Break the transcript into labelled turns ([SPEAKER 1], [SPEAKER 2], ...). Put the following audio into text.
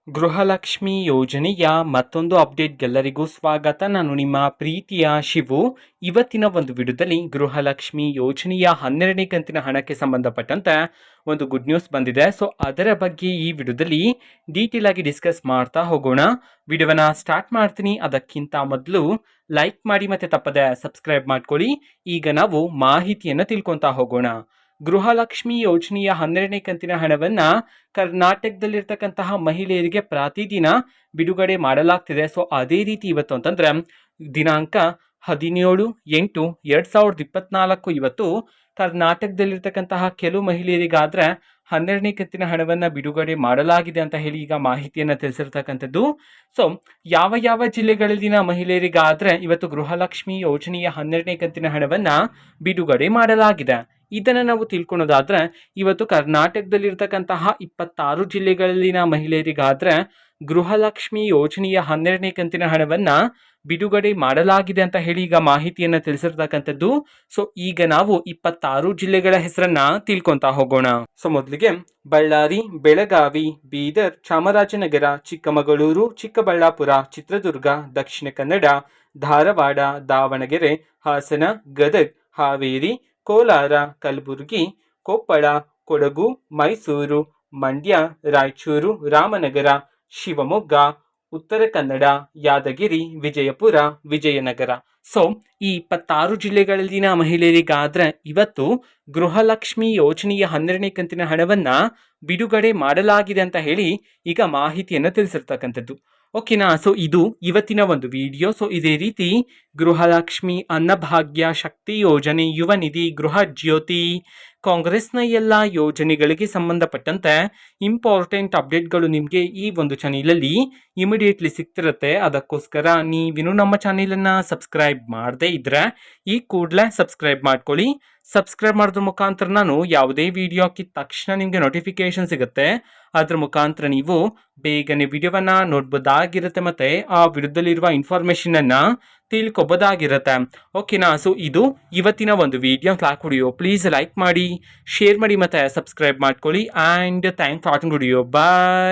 [SPEAKER 1] ಗೃಹಲಕ್ಷ್ಮಿ ಯೋಜನೆಯ ಮತ್ತೊಂದು ಅಪ್ಡೇಟ್ಗೆಲ್ಲರಿಗೂ ಸ್ವಾಗತ. ನಾನು ನಿಮ್ಮ ಪ್ರೀತಿಯ ಶಿವು. ಇವತ್ತಿನ ಒಂದು ವಿಡಿಯೋದಲ್ಲಿ ಗೃಹಲಕ್ಷ್ಮಿ ಯೋಜನೆಯ 12ನೇ ಕಂತಿನ ಹಣಕ್ಕೆ ಸಂಬಂಧಪಟ್ಟಂತೆ ಒಂದು ಗುಡ್ ನ್ಯೂಸ್ ಬಂದಿದೆ. ಸೊ ಅದರ ಬಗ್ಗೆ ಈ ವಿಡಿಯೋದಲ್ಲಿ ಡೀಟೇಲ್ ಆಗಿ ಡಿಸ್ಕಸ್ ಮಾಡ್ತಾ ಹೋಗೋಣ. ವಿಡಿಯೋವನ್ನ ಸ್ಟಾರ್ಟ್ ಮಾಡ್ತೀನಿ. ಅದಕ್ಕಿಂತ ಮೊದಲು ಲೈಕ್ ಮಾಡಿ ಮತ್ತೆ ತಪ್ಪದೆ ಸಬ್ಸ್ಕ್ರೈಬ್ ಮಾಡ್ಕೊಳ್ಳಿ. ಈಗ ನಾವು ಮಾಹಿತಿಯನ್ನು ತಿಳ್ಕೊತಾ ಹೋಗೋಣ. ಗೃಹಲಕ್ಷ್ಮಿ ಯೋಜನೆಯ 12ನೇ ಕಂತಿನ ಹಣವನ್ನು ಕರ್ನಾಟಕದಲ್ಲಿರ್ತಕ್ಕಂತಹ ಮಹಿಳೆಯರಿಗೆ ಪ್ರತಿದಿನ ಬಿಡುಗಡೆ ಮಾಡಲಾಗ್ತಿದೆ. ಸೊ ಅದೇ ರೀತಿ ಇವತ್ತು ಅಂತಂದ್ರೆ ದಿನಾಂಕ 17/8/2024 ಇವತ್ತು ಕರ್ನಾಟಕದಲ್ಲಿರ್ತಕ್ಕಂತಹ ಕೆಲವು ಮಹಿಳೆಯರಿಗಾದ್ರೆ 12ನೇ ಕಂತಿನ ಹಣವನ್ನು ಬಿಡುಗಡೆ ಮಾಡಲಾಗಿದೆ ಅಂತ ಹೇಳಿ ಈಗ ಮಾಹಿತಿಯನ್ನು ತಿಳಿಸಿರ್ತಕ್ಕಂಥದ್ದು. ಸೊ ಯಾವ ಯಾವ ಜಿಲ್ಲೆಗಳಲ್ಲಿನ ಮಹಿಳೆಯರಿಗಾದ್ರೆ ಇವತ್ತು ಗೃಹಲಕ್ಷ್ಮಿ ಯೋಜನೆಯ 12ನೇ ಕಂತಿನ ಹಣವನ್ನು ಬಿಡುಗಡೆ ಮಾಡಲಾಗಿದೆ. ಇದನ್ನು ನಾವು ತಿಳ್ಕೊಳೋದಾದ್ರೆ ಇವತ್ತು ಕರ್ನಾಟಕದಲ್ಲಿರ್ತಕ್ಕಂತಹ 26 ಜಿಲ್ಲೆಗಳಲ್ಲಿನ ಮಹಿಳೆಯರಿಗಾದ್ರೆ ಗೃಹಲಕ್ಷ್ಮಿ ಯೋಜನೆಯ 12ನೇ ಕಂತಿನ ಹಣವನ್ನು ಬಿಡುಗಡೆ ಮಾಡಲಾಗಿದೆ ಅಂತ ಹೇಳಿ ಈಗ ಮಾಹಿತಿಯನ್ನು ತಿಳಿಸಿರ್ತಕ್ಕಂಥದ್ದು. ಸೊ ಈಗ ನಾವು 26 ಜಿಲ್ಲೆಗಳ ಹೆಸರನ್ನ ತಿಳ್ಕೊತಾ ಹೋಗೋಣ. ಸೊ ಮೊದಲಿಗೆ ಬಳ್ಳಾರಿ, ಬೆಳಗಾವಿ, ಬೀದರ್, ಚಾಮರಾಜನಗರ, ಚಿಕ್ಕಮಗಳೂರು, ಚಿಕ್ಕಬಳ್ಳಾಪುರ, ಚಿತ್ರದುರ್ಗ, ದಕ್ಷಿಣ ಕನ್ನಡ, ಧಾರವಾಡ, ದಾವಣಗೆರೆ, ಹಾಸನ, ಗದಗ್, ಹಾವೇರಿ, ಕೋಲಾರ, ಕಲಬುರಗಿ, ಕೊಪ್ಪಳ, ಕೊಡಗು, ಮೈಸೂರು, ಮಂಡ್ಯ, ರಾಯಚೂರು, ರಾಮನಗರ, ಶಿವಮೊಗ್ಗ, ಉತ್ತರ ಕನ್ನಡ, ಯಾದಗಿರಿ, ವಿಜಯಪುರ, ವಿಜಯನಗರ. ಸೊ ಈ 26 ಜಿಲ್ಲೆಗಳಲ್ಲಿನ ಮಹಿಳೆಯರಿಗಾದ್ರೆ ಇವತ್ತು ಗೃಹಲಕ್ಷ್ಮಿ ಯೋಜನೆಯ 12ನೇ ಕಂತಿನ ಹಣವನ್ನ ಬಿಡುಗಡೆ ಮಾಡಲಾಗಿದೆ ಅಂತ ಹೇಳಿ ಈಗ ಮಾಹಿತಿಯನ್ನು ತಿಳಿಸಿರ್ತಕ್ಕಂಥದ್ದು. ಓಕೆನಾ. ಸೊ ಇದು ಇವತ್ತಿನ ಒಂದು ವಿಡಿಯೋ. ಸೊ ಇದೇ ರೀತಿ ಗೃಹಲಕ್ಷ್ಮಿ, ಅನ್ನಭಾಗ್ಯ, ಶಕ್ತಿ ಯೋಜನೆ, ಯುವ ನಿಧಿ, ಗೃಹ ಜ್ಯೋತಿ, ಕಾಂಗ್ರೆಸ್ನ ಎಲ್ಲ ಯೋಜನೆಗಳಿಗೆ ಸಂಬಂಧಪಟ್ಟಂತೆ ಇಂಪಾರ್ಟೆಂಟ್ ಅಪ್ಡೇಟ್ಗಳು ನಿಮಗೆ ಈ ಒಂದು ಚಾನಲಲ್ಲಿ ಇಮಿಡಿಯೇಟ್ಲಿ ಸಿಗ್ತಿರುತ್ತೆ. ಅದಕ್ಕೋಸ್ಕರ ನೀವಿನ್ನು ನಮ್ಮ ಚಾನಲನ್ನು ಸಬ್ಸ್ಕ್ರೈಬ್ ಮಾಡದೇ ಇದ್ರೆ ಈ ಕೂಡಲೇ ಸಬ್ಸ್ಕ್ರೈಬ್ ಮಾಡ್ಕೊಳ್ಳಿ. ಸಬ್ಸ್ಕ್ರೈಬ್ ಮಾಡೋದ್ರ ಮುಖಾಂತರ ನಾನು ಯಾವುದೇ ವಿಡಿಯೋ ಹಾಕಿದ ತಕ್ಷಣ ನಿಮಗೆ ನೋಟಿಫಿಕೇಶನ್ ಸಿಗುತ್ತೆ. ಅದ್ರ ಮುಖಾಂತರ ನೀವು ಬೇಗನೆ ವಿಡಿಯೋವನ್ನ ನೋಡ್ಬೋದಾಗಿರುತ್ತೆ ಮತ್ತೆ ಆ ವಿಡಿಯೋದಲ್ಲಿರುವ ಇನ್ಫಾರ್ಮೇಶನ್ ಅನ್ನ ತಿಳ್ಕೊಬೋದಾಗಿರುತ್ತೆ. ಓಕೆನಾ. ಸೊ ಇದು ಇವತ್ತಿನ ಒಂದು ವಿಡಿಯೋ. ವಿಡಿಯೋ ಪ್ಲೀಸ್ ಲೈಕ್ ಮಾಡಿ, ಶೇರ್ ಮಾಡಿ ಮತ್ತೆ ಸಬ್ಸ್ಕ್ರೈಬ್ ಮಾಡ್ಕೊಳ್ಳಿ. And thanks for watching video. Bye.